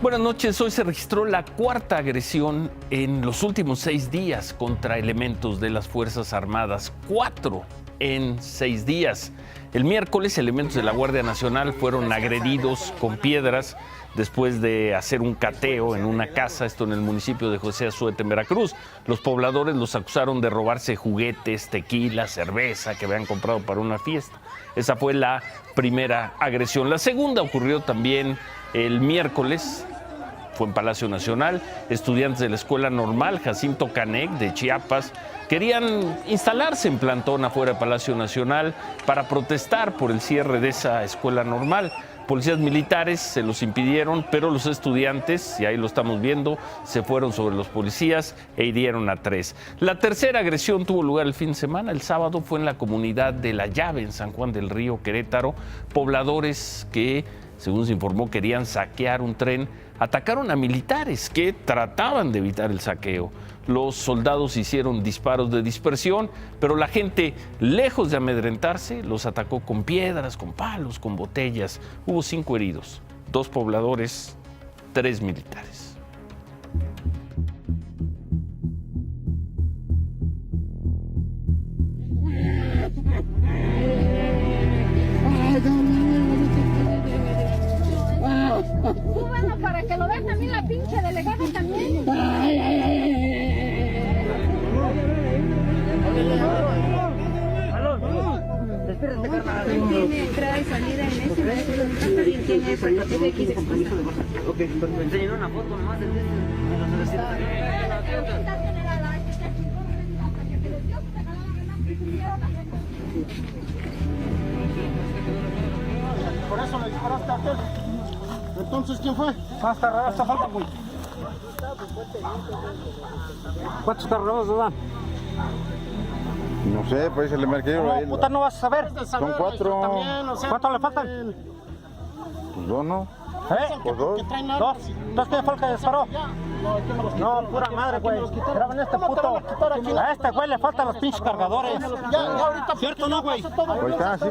Buenas noches. Hoy se registró la cuarta agresión en los últimos 6 días contra elementos de las Fuerzas Armadas. 4 en 6 días. El miércoles, elementos de la Guardia Nacional fueron agredidos con piedras después de hacer un cateo en una casa, esto en el municipio de José Azuete, en Veracruz. Los pobladores los acusaron de robarse juguetes, tequila, cerveza que habían comprado para una fiesta. Esa fue la primera agresión. La segunda ocurrió también el miércoles, fue en Palacio Nacional. Estudiantes de la Escuela Normal Jacinto Canec de Chiapas querían instalarse en plantón afuera de Palacio Nacional para protestar por el cierre de esa escuela normal. Policías militares se los impidieron, pero los estudiantes, y ahí lo estamos viendo, se fueron sobre los policías e hirieron a 3. La tercera agresión tuvo lugar el fin de semana. El sábado fue en la comunidad de La Llave, en San Juan del Río, Querétaro. Pobladores que, según se informó, querían saquear un tren, atacaron a militares que trataban de evitar el saqueo. Los soldados hicieron disparos de dispersión, pero la gente, lejos de amedrentarse, los atacó con piedras, con palos, con botellas. Hubo 5 heridos, 2 pobladores, 3 militares. Súbanlo para que lo vean también la pinche delegada también. Espérate, carnal. Tiene entrada y salida en ese. Tiene eso. Tiene aquí se expresa. Ok, me enseñaron una foto nomás de Por eso le disparaste a aquel. Entonces, ¿quién fue? Hasta falta, güey. ¿Cuántos carros nos dan? No sé, pues se le marqué. No, puta, no vas a saber. Son 4. También, o sea, ¿cuántos le faltan? Pues 2, ¿no? Pues 2. 2. Entonces, ¿quién fue el que disparó? No, pura madre, güey. Graben este puto. A este güey le faltan los pinches cargadores. ¿Cierto no, güey? Pues está así,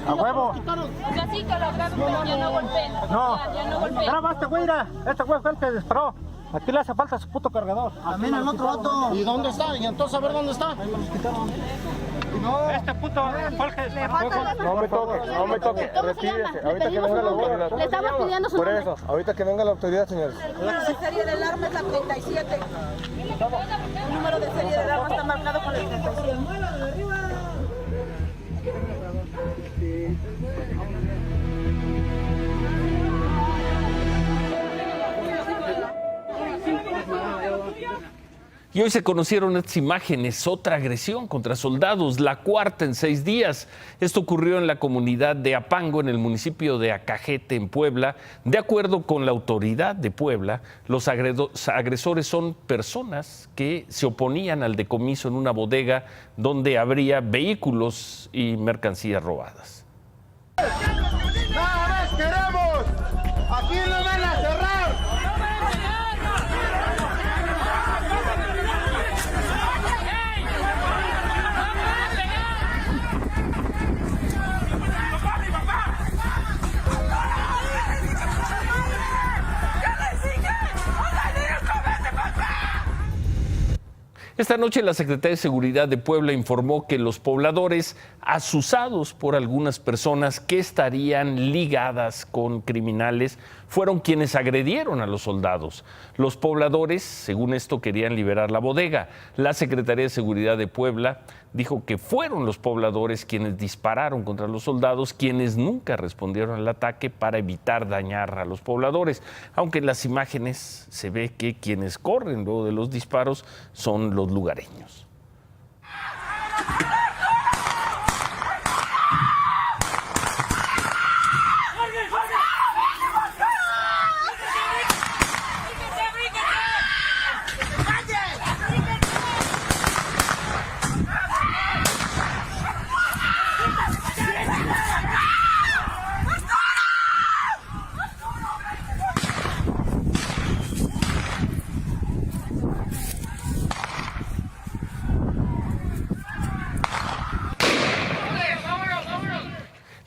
A huevo. Así que lo graben, pero ya no golpeen. No. Ya no golpeen. Graba a este güey, mira. Este güey fue el que disparó. Aquí le hace falta su puto cargador. También el otro vato. ¿Y dónde está? ¿Y entonces a ver dónde está? No. Este puto fue el que disparó. No me toque, no me toque. Retírese. Ahorita que venga la autoridad. Le estamos pidiendo su Por nombre. eso, ahorita que venga la autoridad, señores. La serie del arma es la 37. El número de serie del arma está marcado con el 37. Y hoy se conocieron estas imágenes, otra agresión contra soldados, la cuarta en 6 días. Esto ocurrió en la comunidad de Apango, en el municipio de Acajete, en Puebla. De acuerdo con la autoridad de Puebla, los agresores son personas que se oponían al decomiso en una bodega donde habría vehículos y mercancías robadas. ¡Nada más queremos! ¡Aquí no van a cerrar! Esta noche la Secretaría de Seguridad de Puebla informó que los pobladores asusados por algunas personas que estarían ligadas con criminales fueron quienes agredieron a los soldados. Los pobladores, según esto, querían liberar la bodega. La Secretaría de Seguridad de Puebla dijo que fueron los pobladores quienes dispararon contra los soldados, quienes nunca respondieron al ataque para evitar dañar a los pobladores. Aunque en las imágenes se ve que quienes corren luego de los disparos son los lugareños.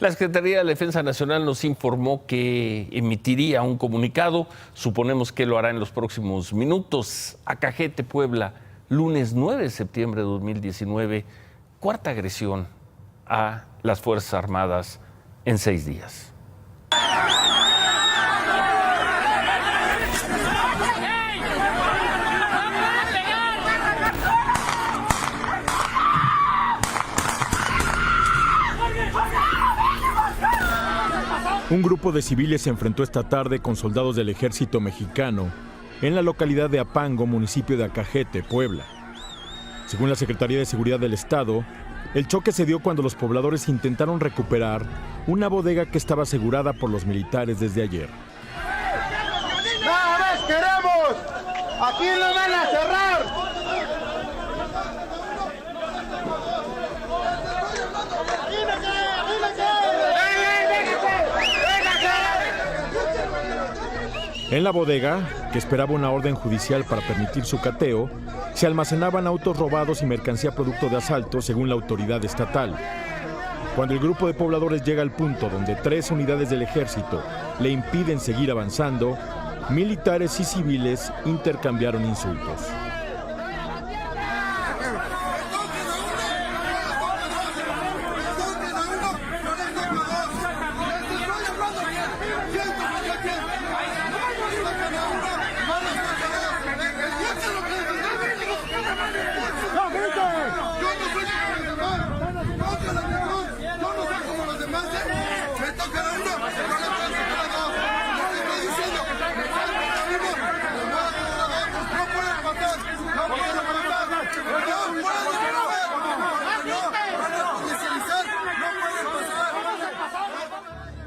La Secretaría de la Defensa Nacional nos informó que emitiría un comunicado. Suponemos que lo hará en los próximos minutos. Acajete, Puebla, lunes 9 de septiembre de 2019, cuarta agresión a las Fuerzas Armadas en 6 días. Un grupo de civiles se enfrentó esta tarde con soldados del ejército mexicano en la localidad de Apango, municipio de Acajete, Puebla. Según la Secretaría de Seguridad del Estado, el choque se dio cuando los pobladores intentaron recuperar una bodega que estaba asegurada por los militares desde ayer. ¡Nada más queremos! ¡Aquí lo van a cerrar! En la bodega, que esperaba una orden judicial para permitir su cateo, se almacenaban autos robados y mercancía producto de asalto, según la autoridad estatal. Cuando el grupo de pobladores llega al punto donde 3 unidades del ejército le impiden seguir avanzando, militares y civiles intercambiaron insultos.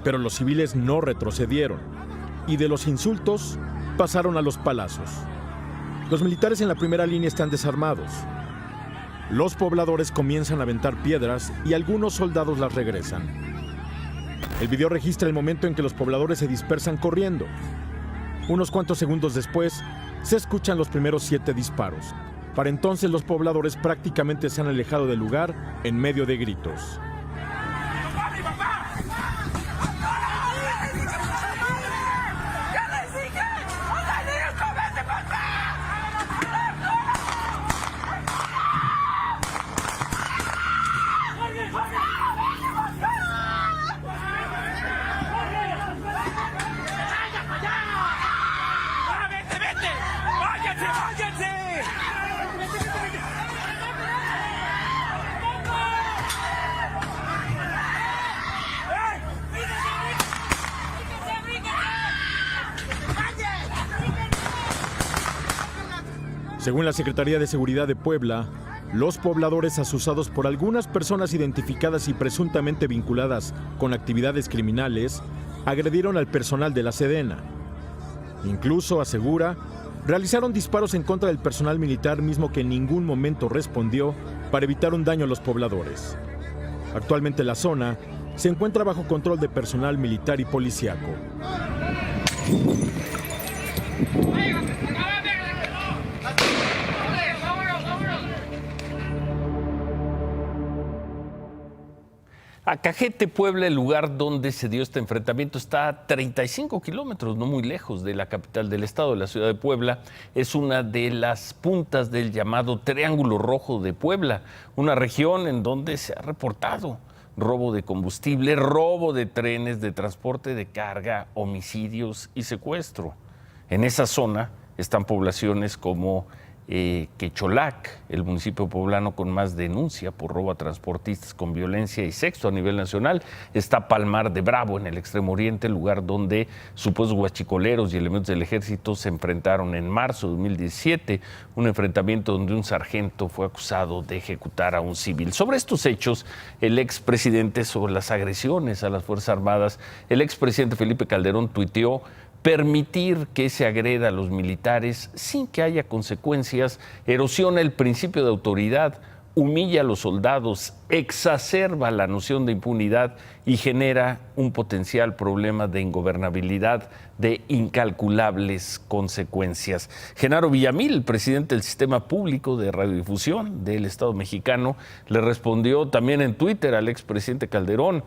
Pero los civiles no retrocedieron y de los insultos pasaron a los palazos. Los militares en la primera línea están desarmados. Los pobladores comienzan a aventar piedras y algunos soldados las regresan. El video registra el momento en que los pobladores se dispersan corriendo. Unos cuantos segundos después, se escuchan los primeros 7 disparos. Para entonces los pobladores prácticamente se han alejado del lugar en medio de gritos. Según la Secretaría de Seguridad de Puebla, los pobladores asusados por algunas personas identificadas y presuntamente vinculadas con actividades criminales agredieron al personal de la Sedena. Incluso, asegura, realizaron disparos en contra del personal militar mismo que en ningún momento respondió para evitar un daño a los pobladores. Actualmente la zona se encuentra bajo control de personal militar y policíaco. Acajete, Puebla, el lugar donde se dio este enfrentamiento, está a 35 kilómetros, no muy lejos de la capital del estado, de la ciudad de Puebla. Es una de las puntas del llamado Triángulo Rojo de Puebla, una región en donde se ha reportado robo de combustible, robo de trenes, de transporte de carga, homicidios y secuestro. En esa zona están poblaciones como Quecholac, el municipio poblano con más denuncia por robo a transportistas con violencia y sexo a nivel nacional. Está Palmar de Bravo, en el extremo oriente, el lugar donde supuestos huachicoleros y elementos del ejército se enfrentaron en marzo de 2017, un enfrentamiento donde un sargento fue acusado de ejecutar a un civil. Sobre estos hechos, el expresidente, sobre las agresiones a las Fuerzas Armadas, el expresidente Felipe Calderón tuiteó: permitir que se agreda a los militares sin que haya consecuencias erosiona el principio de autoridad, humilla a los soldados, exacerba la noción de impunidad y genera un potencial problema de ingobernabilidad de incalculables consecuencias. Genaro Villamil, el presidente del Sistema Público de Radiodifusión del Estado mexicano, le respondió también en Twitter al expresidente Calderón.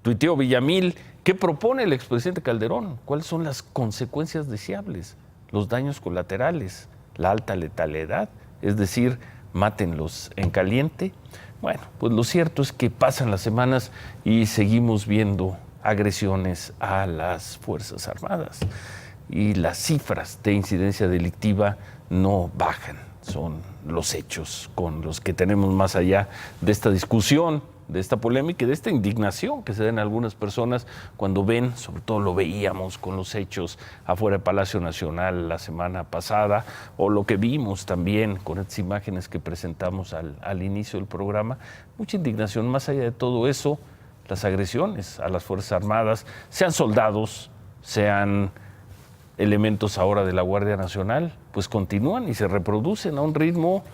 Tuiteó Villamil, ¿qué propone el expresidente Calderón? ¿Cuáles son las consecuencias deseables? Los daños colaterales, la alta letalidad, es decir, mátenlos en caliente. Bueno, pues lo cierto es que pasan las semanas y seguimos viendo agresiones a las Fuerzas Armadas y las cifras de incidencia delictiva no bajan. Son los hechos con los que tenemos más allá de esta discusión, de esta polémica y de esta indignación que se da en algunas personas cuando ven, sobre todo lo veíamos con los hechos afuera del Palacio Nacional la semana pasada, o lo que vimos también con estas imágenes que presentamos al inicio del programa, mucha indignación. Más allá de todo eso, las agresiones a las Fuerzas Armadas, sean soldados, sean elementos ahora de la Guardia Nacional, pues continúan y se reproducen a un ritmo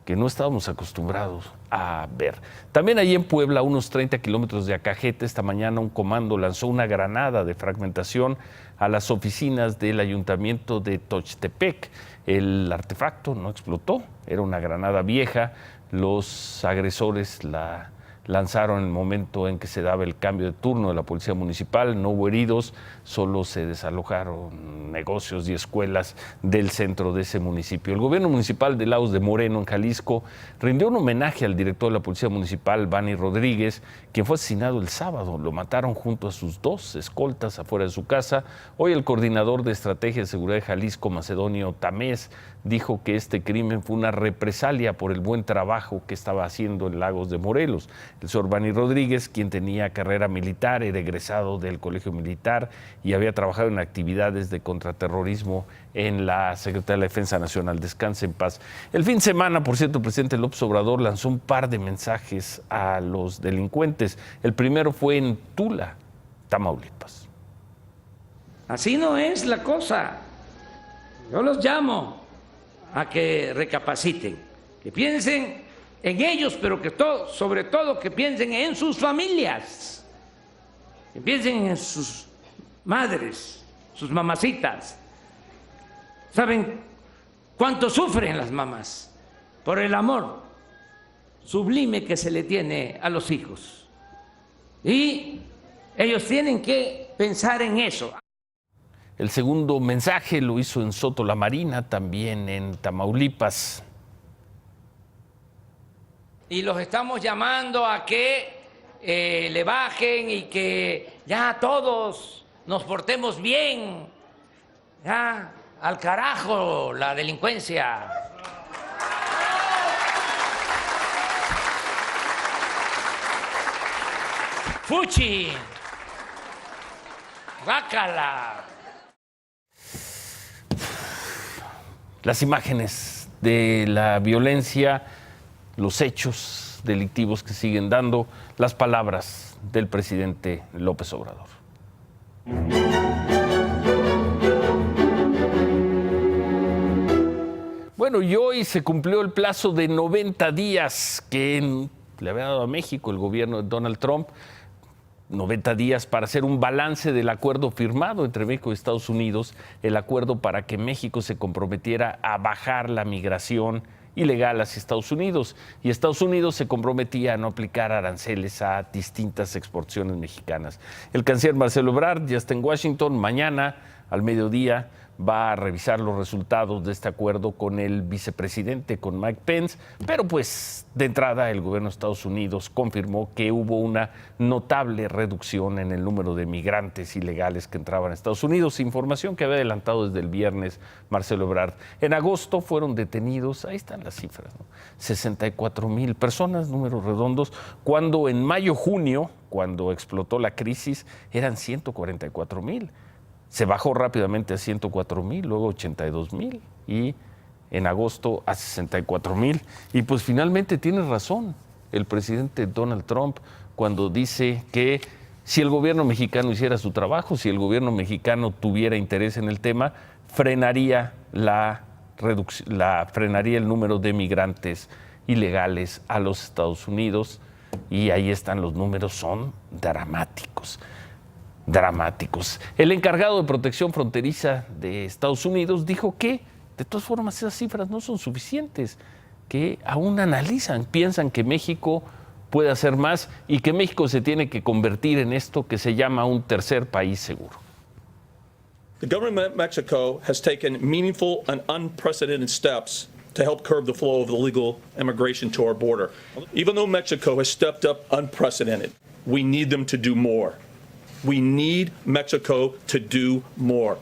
que no estábamos acostumbrados a ver. También allí en Puebla, a unos 30 kilómetros de Acajete, esta mañana un comando lanzó una granada de fragmentación a las oficinas del ayuntamiento de Tochtepec. El artefacto no explotó, era una granada vieja. Los agresores la lanzaron en el momento en que se daba el cambio de turno de la Policía Municipal. No hubo heridos, solo se desalojaron negocios y escuelas del centro de ese municipio. El gobierno municipal de Lagos de Moreno, en Jalisco, rindió un homenaje al director de la Policía Municipal, Bani Rodríguez, quien fue asesinado el sábado. Lo mataron junto a sus 2 escoltas afuera de su casa. Hoy el coordinador de Estrategia de Seguridad de Jalisco, Macedonio Tamés, dijo que este crimen fue una represalia por el buen trabajo que estaba haciendo en Lagos de Morelos. El señor Bani Rodríguez, quien tenía carrera militar, era egresado del Colegio Militar y había trabajado en actividades de contraterrorismo en la Secretaría de la Defensa Nacional. Descanse en paz. El fin de semana, por cierto, el presidente López Obrador lanzó un par de mensajes a los delincuentes. El primero fue en Tula, Tamaulipas. Así no es la cosa. Yo los llamo a que recapaciten, que piensen en ellos, pero que sobre todo que piensen en sus familias, que piensen en sus madres, sus mamacitas. ¿Saben cuánto sufren las mamás por el amor sublime que se le tiene a los hijos? Y ellos tienen que pensar en eso. El segundo mensaje lo hizo en Soto la Marina, también en Tamaulipas. Y los estamos llamando a que le bajen y que ya todos nos portemos bien. Ya, al carajo la delincuencia. Fuchi. Guácala. Las imágenes de la violencia, los hechos delictivos que siguen dando, las palabras del presidente López Obrador. Bueno, y hoy se cumplió el plazo de 90 días que le había dado a México el gobierno de Donald Trump. 90 días para hacer un balance del acuerdo firmado entre México y Estados Unidos, el acuerdo para que México se comprometiera a bajar la migración ilegal hacia Estados Unidos, y Estados Unidos se comprometía a no aplicar aranceles a distintas exportaciones mexicanas. El canciller Marcelo Ebrard ya está en Washington. Mañana al mediodía va a revisar los resultados de este acuerdo con el vicepresidente, con Mike Pence, pero pues de entrada el gobierno de Estados Unidos confirmó que hubo una notable reducción en el número de migrantes ilegales que entraban a Estados Unidos, información que había adelantado desde el viernes Marcelo Ebrard. En agosto fueron detenidos, ahí están las cifras, ¿no? 64,000 personas, números redondos, cuando en mayo-junio, cuando explotó la crisis, eran 144,000. Se bajó rápidamente a 104,000, luego 82,000 y en agosto a 64,000. Y pues finalmente tiene razón el presidente Donald Trump cuando dice que si el gobierno mexicano hiciera su trabajo, si el gobierno mexicano tuviera interés en el tema, frenaría frenaría el número de migrantes ilegales a los Estados Unidos. Y ahí están los números, son dramáticos. El encargado de protección fronteriza de Estados Unidos dijo que, de todas formas, esas cifras no son suficientes, que aún analizan, piensan que México puede hacer más y que México se tiene que convertir en esto que se llama un tercer país seguro. The government of Mexico has taken meaningful and unprecedented steps to help curb the flow of illegal immigration to our border. Even though Mexico has stepped up unprecedented, we need them to do more. We need Mexico to do more.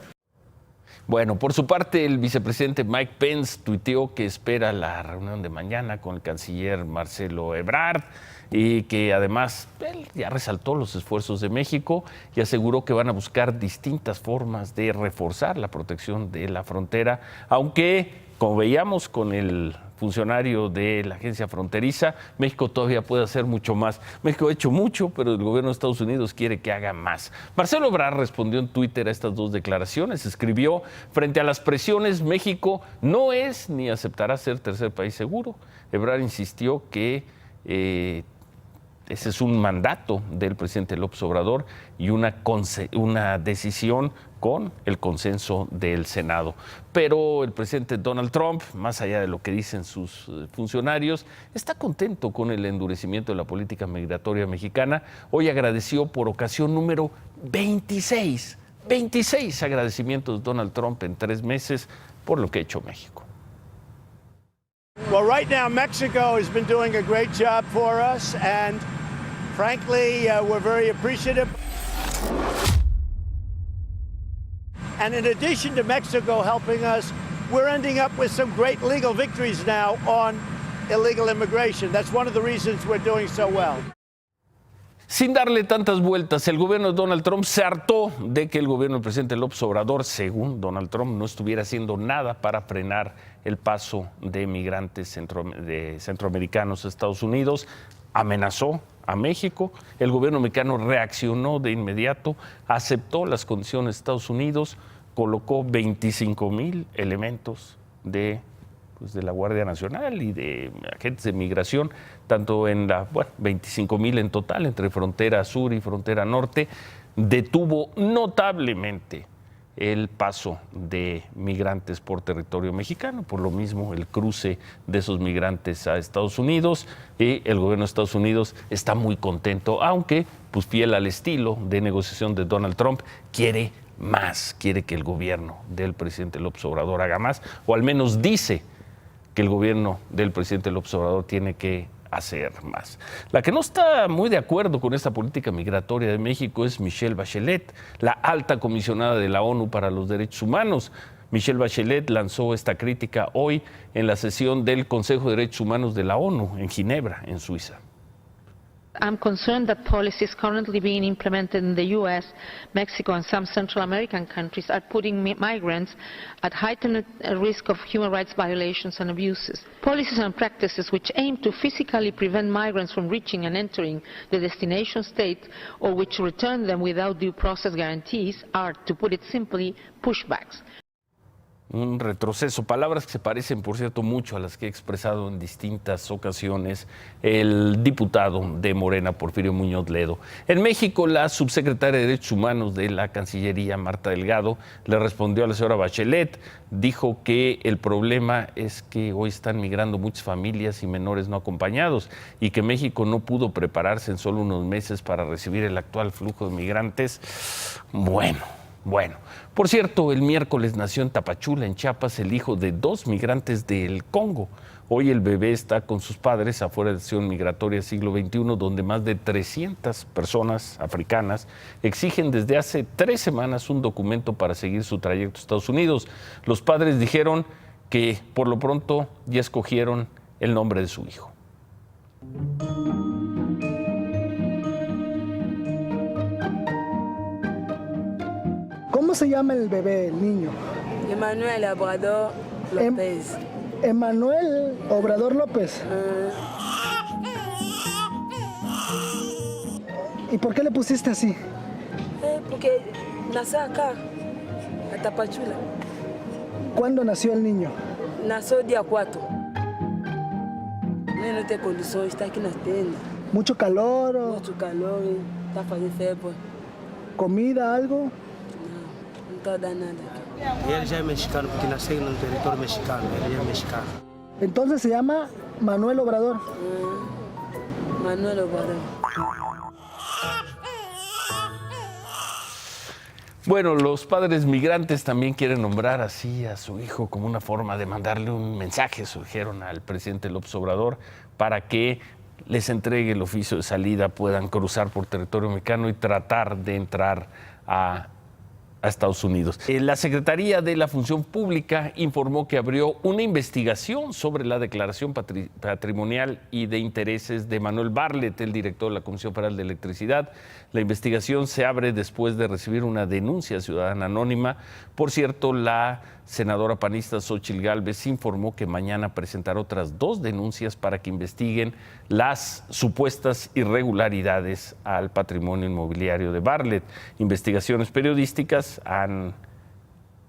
Bueno, por su parte, el vicepresidente Mike Pence tuiteó que espera la reunión de mañana con el canciller Marcelo Ebrard y que además él ya resaltó los esfuerzos de México y aseguró que van a buscar distintas formas de reforzar la protección de la frontera, aunque, como veíamos con el funcionario de la agencia fronteriza, México todavía puede hacer mucho más. México ha hecho mucho, pero el gobierno de Estados Unidos quiere que haga más. Marcelo Ebrard respondió en Twitter a estas dos declaraciones. Escribió: frente a las presiones, México no es ni aceptará ser tercer país seguro. Ebrard insistió que ese es un mandato del presidente López Obrador y una decisión con el consenso del Senado. Pero el presidente Donald Trump, más allá de lo que dicen sus funcionarios, está contento con el endurecimiento de la política migratoria mexicana. Hoy agradeció por ocasión número 26 agradecimientos de Donald Trump en 3 meses por lo que ha hecho México. Well, right now Mexico has been doing a great job for us, and frankly, we're very appreciative. And in addition to Mexico helping us, we're ending up with some great legal victories now on illegal immigration. That's one of the reasons we're doing so well. Sin darle tantas vueltas, el gobierno de Donald Trump se hartó de que el gobierno del presidente López Obrador, según Donald Trump, no estuviera haciendo nada para frenar el paso de migrantes centroamericanos a Estados Unidos. Amenazó a México. El gobierno mexicano reaccionó de inmediato, aceptó las condiciones de Estados Unidos, colocó 25,000 elementos de la Guardia Nacional y de agentes de migración, tanto en 25,000 en total, entre frontera sur y frontera norte. Detuvo notablemente el paso de migrantes por territorio mexicano, por lo mismo el cruce de esos migrantes a Estados Unidos, y el gobierno de Estados Unidos está muy contento, aunque pues fiel al estilo de negociación de Donald Trump, quiere más, quiere que el gobierno del presidente López Obrador haga más, o al menos dice que el gobierno del presidente López Obrador tiene que hacer más. La que no está muy de acuerdo con esta política migratoria de México es Michelle Bachelet, la alta comisionada de la ONU para los Derechos Humanos. Michelle Bachelet lanzó esta crítica hoy en la sesión del Consejo de Derechos Humanos de la ONU en Ginebra, en Suiza. I'm concerned that policies currently being implemented in the U.S., Mexico, and some Central American countries are putting migrants at heightened risk of human rights violations and abuses. Policies and practices which aim to physically prevent migrants from reaching and entering the destination state, or which return them without due process guarantees, are, to put it simply, pushbacks. Un retroceso, palabras que se parecen, por cierto, mucho a las que ha expresado en distintas ocasiones el diputado de Morena, Porfirio Muñoz Ledo. En México, la subsecretaria de Derechos Humanos de la Cancillería, Marta Delgado, le respondió a la señora Bachelet, dijo que el problema es que hoy están migrando muchas familias y menores no acompañados y que México no pudo prepararse en solo unos meses para recibir el actual flujo de migrantes. Bueno, por cierto, el miércoles nació en Tapachula, en Chiapas, el hijo de 2 migrantes del Congo. Hoy el bebé está con sus padres afuera de la estación migratoria siglo XXI, donde más de 300 personas africanas exigen desde hace 3 semanas un documento para seguir su trayecto a Estados Unidos. Los padres dijeron que por lo pronto ya escogieron el nombre de su hijo. ¿Cómo se llama el bebé, el niño? Emanuel Obrador López. Emanuel Obrador López. ¿Y por qué le pusiste así? Porque nació acá, a Tapachula. ¿Cuándo nació el niño? Nació día 4. No tiene condición, está aquí en las tiendas. ¿Mucho calor? Mucho calor, está fazendo febre. ¿Comida, algo? No da nada. Él ya es mexicano porque nació en el territorio mexicano, él ya es mexicano. Entonces se llama Manuel Obrador. Manuel Obrador. Bueno, los padres migrantes también quieren nombrar así a su hijo como una forma de mandarle un mensaje, surgieron al presidente López Obrador, para que les entregue el oficio de salida, puedan cruzar por territorio mexicano y tratar de entrar a Estados Unidos. La Secretaría de la Función Pública informó que abrió una investigación sobre la declaración patrimonial y de intereses de Manuel Bartlett, el director de la Comisión Federal de Electricidad. La investigación se abre después de recibir una denuncia ciudadana anónima. Por cierto, la senadora panista Xóchitl Gálvez informó que mañana presentará otras 2 denuncias para que investiguen las supuestas irregularidades al patrimonio inmobiliario de Bartlett. Investigaciones periodísticas han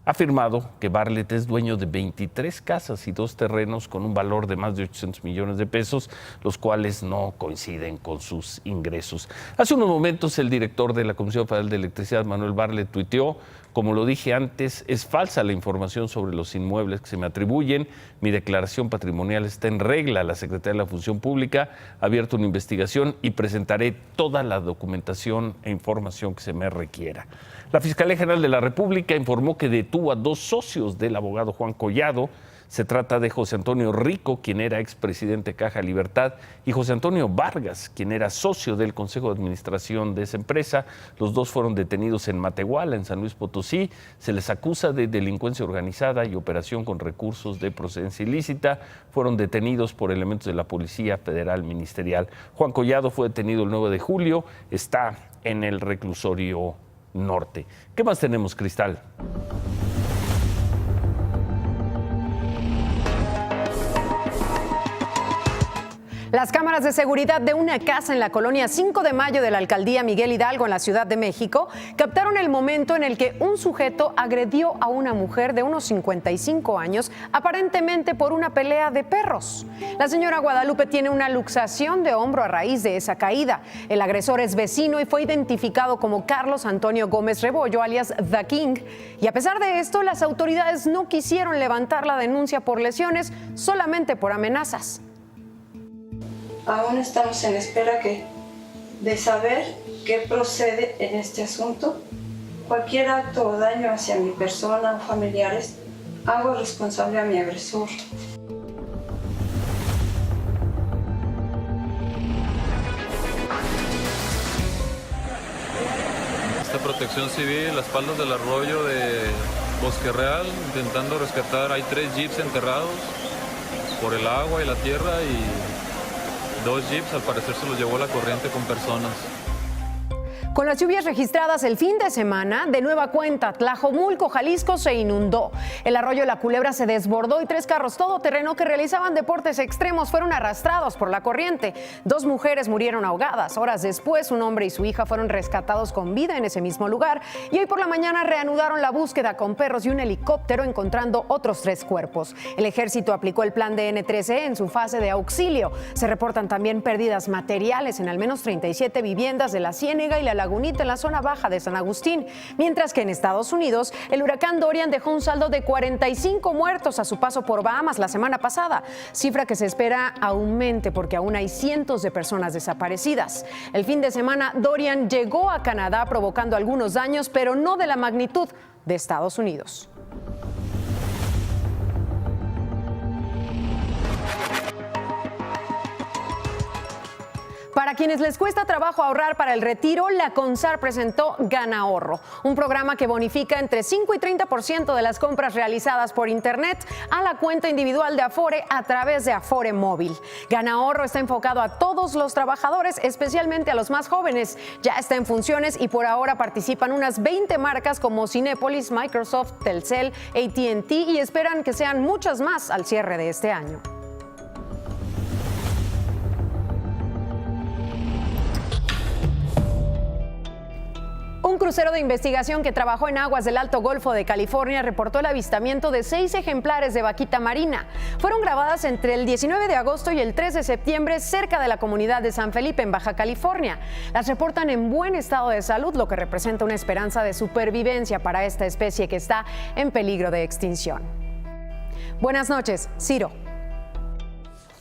afirmado que Bartlett es dueño de 23 casas y 2 terrenos con un valor de más de 800 millones de pesos, los cuales no coinciden con sus ingresos. Hace unos momentos el director de la Comisión Federal de Electricidad, Manuel Bartlett, tuiteó: como lo dije antes, es falsa la información sobre los inmuebles que se me atribuyen. Mi declaración patrimonial está en regla. La Secretaría de la Función Pública ha abierto una investigación y presentaré toda la documentación e información que se me requiera. La Fiscalía General de la República informó que detuvo a 2 socios del abogado Juan Collado. Se trata de José Antonio Rico, quien era expresidente de Caja Libertad, y José Antonio Vargas, quien era socio del Consejo de Administración de esa empresa. Los 2 fueron detenidos en Matehuala, en San Luis Potosí. Se les acusa de delincuencia organizada y operación con recursos de procedencia ilícita. Fueron detenidos por elementos de la Policía Federal Ministerial. Juan Collado fue detenido el 9 de julio, está en el reclusorio norte. ¿Qué más tenemos, Cristal? Las cámaras de seguridad de una casa en la colonia 5 de Mayo de la alcaldía Miguel Hidalgo en la Ciudad de México captaron el momento en el que un sujeto agredió a una mujer de unos 55 años, aparentemente por una pelea de perros. La señora Guadalupe tiene una luxación de hombro a raíz de esa caída. El agresor es vecino y fue identificado como Carlos Antonio Gómez Rebollo, alias The King. Y a pesar de esto, las autoridades no quisieron levantar la denuncia por lesiones, solamente por amenazas. Aún estamos en espera de saber qué procede en este asunto. Cualquier acto o daño hacia mi persona o familiares, hago responsable a mi agresor. Esta Protección Civil, las faldas del arroyo de Bosque Real, intentando rescatar. Hay 3 jeeps enterrados por el agua y la tierra y 2 jeeps, al parecer se los llevó la corriente con personas. Con las lluvias registradas el fin de semana, de nueva cuenta, Tlajomulco, Jalisco, se inundó. El arroyo La Culebra se desbordó y 3 carros todoterreno que realizaban deportes extremos fueron arrastrados por la corriente. 2 mujeres murieron ahogadas. Horas después, un hombre y su hija fueron rescatados con vida en ese mismo lugar. Y hoy por la mañana reanudaron la búsqueda con perros y un helicóptero, encontrando otros 3 cuerpos. El ejército aplicó el plan de N13 en su fase de auxilio. Se reportan también pérdidas materiales en al menos 37 viviendas de la Ciénega y la Lagunita en la zona baja de San Agustín, mientras que en Estados Unidos el huracán Dorian dejó un saldo de 45 muertos a su paso por Bahamas la semana pasada, cifra que se espera aumente porque aún hay cientos de personas desaparecidas. El fin de semana Dorian llegó a Canadá provocando algunos daños, pero no de la magnitud de Estados Unidos. Para quienes les cuesta trabajo ahorrar para el retiro, la CONSAR presentó GanaAhorro, un programa que bonifica entre 5 y 30% de las compras realizadas por Internet a la cuenta individual de Afore a través de Afore Móvil. GanaAhorro está enfocado a todos los trabajadores, especialmente a los más jóvenes. Ya está en funciones y por ahora participan unas 20 marcas como Cinépolis, Microsoft, Telcel, AT&T y esperan que sean muchas más al cierre de este año. Un crucero de investigación que trabajó en aguas del Alto Golfo de California reportó el avistamiento de 6 ejemplares de vaquita marina. Fueron grabadas entre el 19 de agosto y el 3 de septiembre cerca de la comunidad de San Felipe, en Baja California. Las reportan en buen estado de salud, lo que representa una esperanza de supervivencia para esta especie que está en peligro de extinción. Buenas noches, Ciro.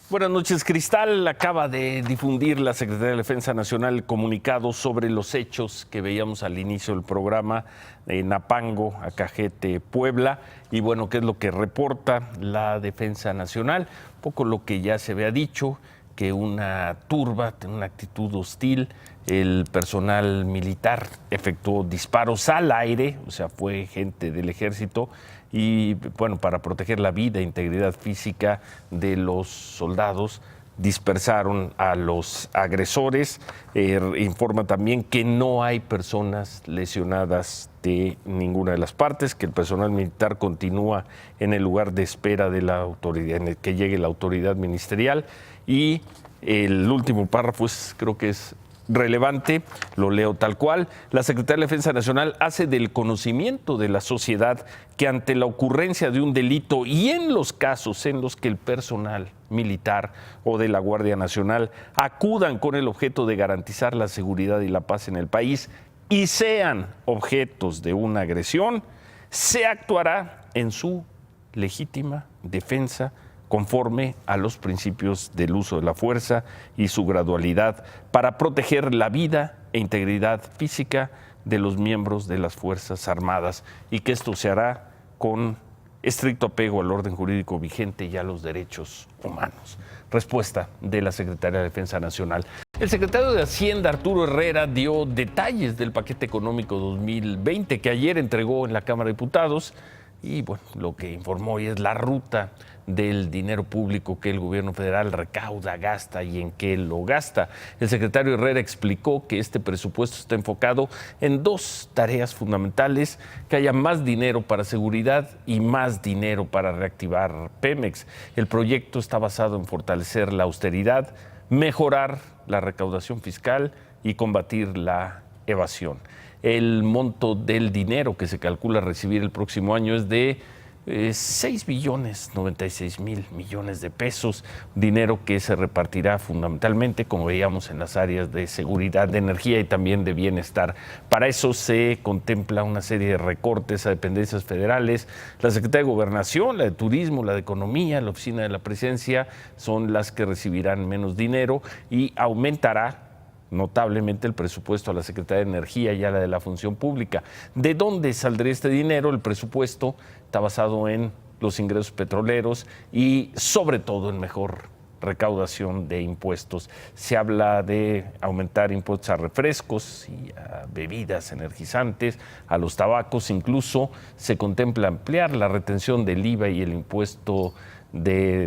Buenas noches, Cristal. Acaba de difundir la Secretaría de Defensa Nacional el comunicado sobre los hechos que veíamos al inicio del programa en Apango, Acajete, Puebla. Y bueno, ¿qué es lo que reporta la Defensa Nacional? Un poco lo que ya se había dicho, que una turba, una actitud hostil, el personal militar efectuó disparos al aire, o sea, fue gente del ejército, y bueno, para proteger la vida e integridad física de los soldados, dispersaron a los agresores. Informa también que no hay personas lesionadas de ninguna de las partes, que el personal militar continúa en el lugar de espera de la autoridad, en el que llegue la autoridad ministerial. Y el último párrafo creo que es relevante, lo leo tal cual. La Secretaría de Defensa Nacional hace del conocimiento de la sociedad que ante la ocurrencia de un delito y en los casos en los que el personal militar o de la Guardia Nacional acudan con el objeto de garantizar la seguridad y la paz en el país y sean objetos de una agresión, se actuará en su legítima defensa conforme a los principios del uso de la fuerza y su gradualidad para proteger la vida e integridad física de los miembros de las Fuerzas Armadas, y que esto se hará con estricto apego al orden jurídico vigente y a los derechos humanos. Respuesta de la Secretaría de Defensa Nacional. El secretario de Hacienda, Arturo Herrera, dio detalles del paquete económico 2020 que ayer entregó en la Cámara de Diputados. Y bueno, lo que informó hoy es la ruta del dinero público que el gobierno federal recauda, gasta y en qué lo gasta. El secretario Herrera explicó que este presupuesto está enfocado en dos tareas fundamentales: que haya más dinero para seguridad y más dinero para reactivar Pemex. El proyecto está basado en fortalecer la austeridad, mejorar la recaudación fiscal y combatir la evasión. El monto del dinero que se calcula recibir el próximo año es de 6.096.000 millones de pesos, dinero que se repartirá fundamentalmente, como veíamos, en las áreas de seguridad, de energía y también de bienestar. Para eso se contempla una serie de recortes a dependencias federales. La Secretaría de Gobernación, la de Turismo, la de Economía, la Oficina de la Presidencia son las que recibirán menos dinero, y aumentará notablemente el presupuesto a la Secretaría de Energía y a la de la Función Pública. ¿De dónde saldría este dinero? El presupuesto está basado en los ingresos petroleros y sobre todo en mejor recaudación de impuestos. Se habla de aumentar impuestos a refrescos y a bebidas energizantes, a los tabacos. Incluso se contempla ampliar la retención del IVA y el impuesto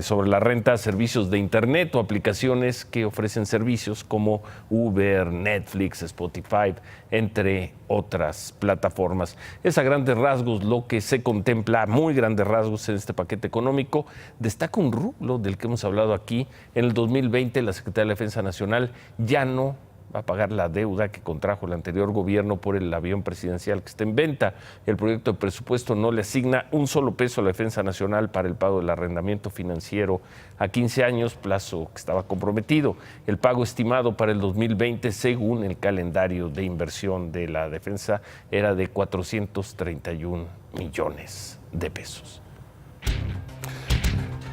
sobre la renta a servicios de Internet o aplicaciones que ofrecen servicios como Uber, Netflix, Spotify, entre otras plataformas. Es a grandes rasgos lo que se contempla, muy grandes rasgos, en este paquete económico. Destaca un rublo del que hemos hablado aquí. En el 2020 la Secretaría de Defensa Nacional ya no va a pagar la deuda que contrajo el anterior gobierno por el avión presidencial que está en venta. El proyecto de presupuesto no le asigna un solo peso a la Defensa Nacional para el pago del arrendamiento financiero a 15 años, plazo que estaba comprometido. El pago estimado para el 2020, según el calendario de inversión de la Defensa, era de 431 millones de pesos.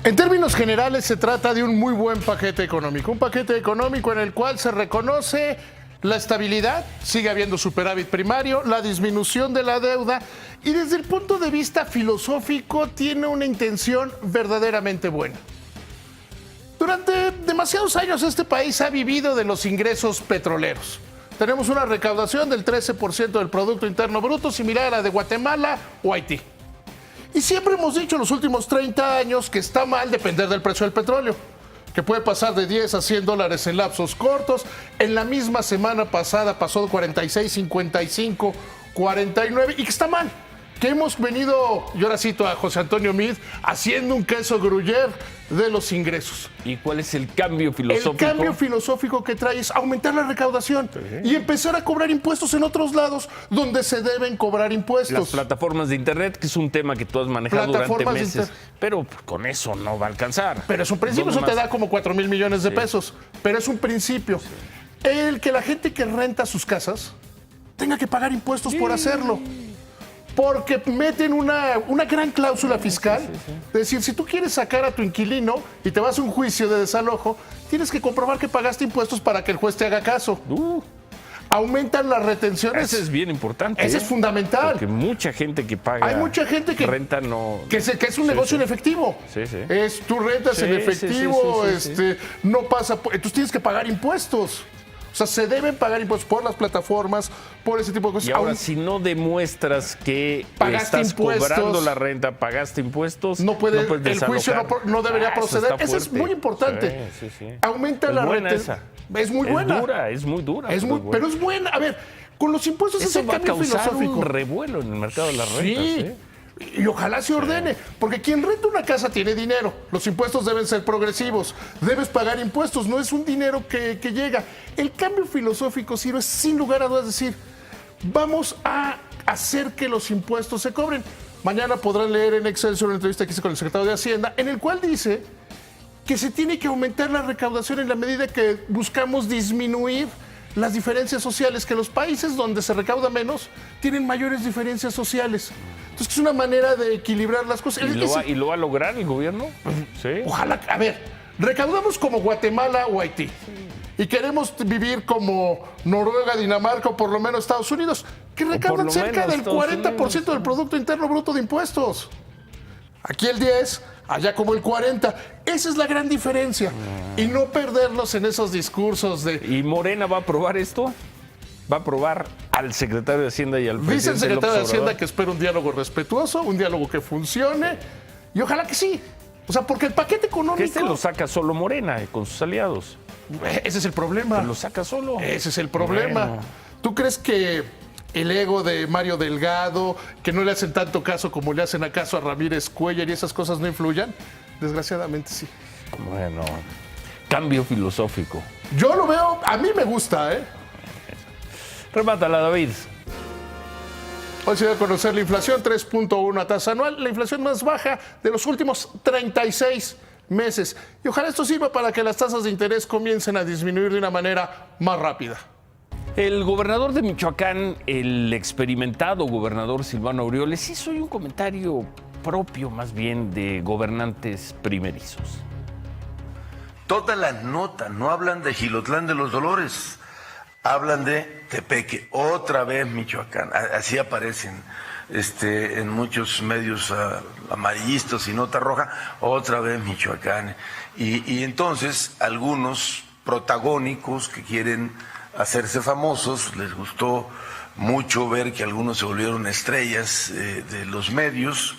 En términos generales, se trata de un muy buen paquete económico. Un paquete económico en el cual se reconoce la estabilidad, sigue habiendo superávit primario, la disminución de la deuda, y desde el punto de vista filosófico tiene una intención verdaderamente buena. Durante demasiados años este país ha vivido de los ingresos petroleros. Tenemos una recaudación del 13% del Producto Interno Bruto, similar a la de Guatemala o Haití. Y siempre hemos dicho en los últimos 30 años que está mal depender del precio del petróleo, que puede pasar de 10 a 100 dólares en lapsos cortos. En la misma semana pasada pasó de 46, 55, 49, y que está mal. Que hemos venido, y ahora cito a José Antonio Meade, haciendo un queso gruyère de los ingresos. ¿Y cuál es el cambio filosófico? El cambio filosófico que trae es aumentar la recaudación y empezar a cobrar impuestos en otros lados donde se deben cobrar impuestos. Las plataformas de Internet, que es un tema que tú has manejado durante meses, pero con eso no va a alcanzar. Pero es un principio, eso te da como 4,000 millones de pesos, pero es un principio. El que la gente que renta sus casas tenga que pagar impuestos por hacerlo. porque meten una gran cláusula fiscal. Es decir, si tú quieres sacar a tu inquilino y te vas a un juicio de desalojo, tienes que comprobar que pagaste impuestos para que el juez te haga caso. Aumentan las retenciones. Eso es bien importante. Eso es fundamental. Porque mucha gente que paga. Hay mucha gente que renta no. Que es un negocio en efectivo. Sí, sí. Tú rentas en efectivo, no pasa. Entonces tienes que pagar impuestos. O sea, se deben pagar impuestos por las plataformas, por ese tipo de cosas. Y ahora, si no demuestras que pagaste estás impuestos, cobrando la renta, pagaste impuestos, no puedes el desalojar. juicio no debería proceder. Eso es muy importante. Aumenta la renta. Es muy buena. Es muy dura. Pero es buena. A ver, con los impuestos eso es el va cambio a causar filosófico. un revuelo en el mercado de las rentas. Sí. Y ojalá se ordene, porque quien renta una casa tiene dinero. Los impuestos deben ser progresivos. Debes pagar impuestos, no es un dinero que llega. El cambio filosófico, Ciro, es sin lugar a dudas decir, vamos a hacer que los impuestos se cobren. Mañana podrán leer en Excelsior una entrevista que hice con el secretario de Hacienda, en el cual dice que se tiene que aumentar la recaudación en la medida que buscamos disminuir las diferencias sociales, que los países donde se recauda menos tienen mayores diferencias sociales. Entonces, es una manera de equilibrar las cosas. ¿Y lo va a lograr el gobierno? Sí. Ojalá. A ver, recaudamos como Guatemala o Haití. Y queremos vivir como Noruega, Dinamarca o por lo menos Estados Unidos, que recaudan cerca del 40% del Producto Interno Bruto de impuestos. Aquí el 10%, allá como el 40%. Esa es la gran diferencia. Y no perderlos en esos discursos de... ¿Y Morena va a aprobar esto? ¿Va a aprobar al secretario de Hacienda y al presidente? Dice el secretario de López Hacienda Obrador que espera un diálogo respetuoso, un diálogo que funcione, y ojalá que sí. O sea, porque el paquete económico... Que lo saca solo Morena con sus aliados. Ese es el problema. Lo saca solo. Ese es el problema. Bueno. ¿Tú crees que el ego de Mario Delgado, que no le hacen tanto caso como le hacen acaso a Ramírez Cuellar y esas cosas no influyan? Desgraciadamente sí. Bueno, cambio filosófico. Yo lo veo, a mí me gusta, ¿eh? Remátala, David. Hoy se dio a conocer la inflación, 3.1 a tasa anual, la inflación más baja de los últimos 36 meses. Y ojalá esto sirva para que las tasas de interés comiencen a disminuir de una manera más rápida. El gobernador de Michoacán, el experimentado gobernador Silvano Aureoles, hizo hoy un comentario propio más bien de gobernantes primerizos. Todas las notas no hablan de Jilotlán de los Dolores, hablan de Tepeque, otra vez Michoacán, así aparecen en muchos medios amarillistas y nota roja, otra vez Michoacán. Y entonces algunos protagónicos que quieren hacerse famosos, les gustó mucho ver que algunos se volvieron estrellas de los medios,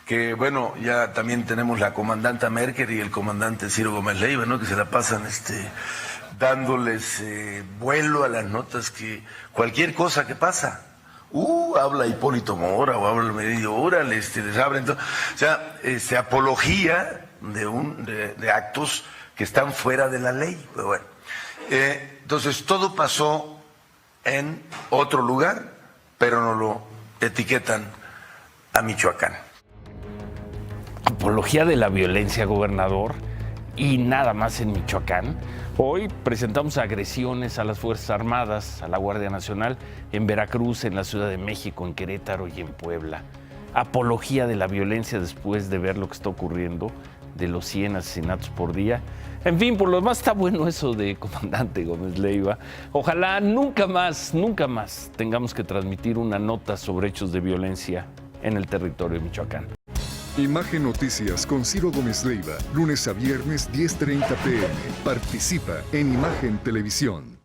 que bueno, ya también tenemos la comandanta Merkel y el comandante Ciro Gómez Leiva, ¿no? Que se la pasan dándoles vuelo a las notas, que cualquier cosa que pasa, habla Hipólito Mora o habla el medio, órale, les abren todo. O sea, apología de actos que están fuera de la ley. Pero bueno, entonces todo pasó en otro lugar, pero no lo etiquetan a Michoacán. Apología de la violencia, gobernador, y nada más en Michoacán. Hoy presentamos agresiones a las Fuerzas Armadas, a la Guardia Nacional, en Veracruz, en la Ciudad de México, en Querétaro y en Puebla. Apología de la violencia después de ver lo que está ocurriendo, de los 100 asesinatos por día. En fin, por lo demás está bueno eso de comandante Gómez Leiva. Ojalá nunca más tengamos que transmitir una nota sobre hechos de violencia en el territorio de Michoacán. Imagen Noticias con Ciro Gómez Leiva, lunes a viernes 10:30 p.m. Participa en Imagen Televisión.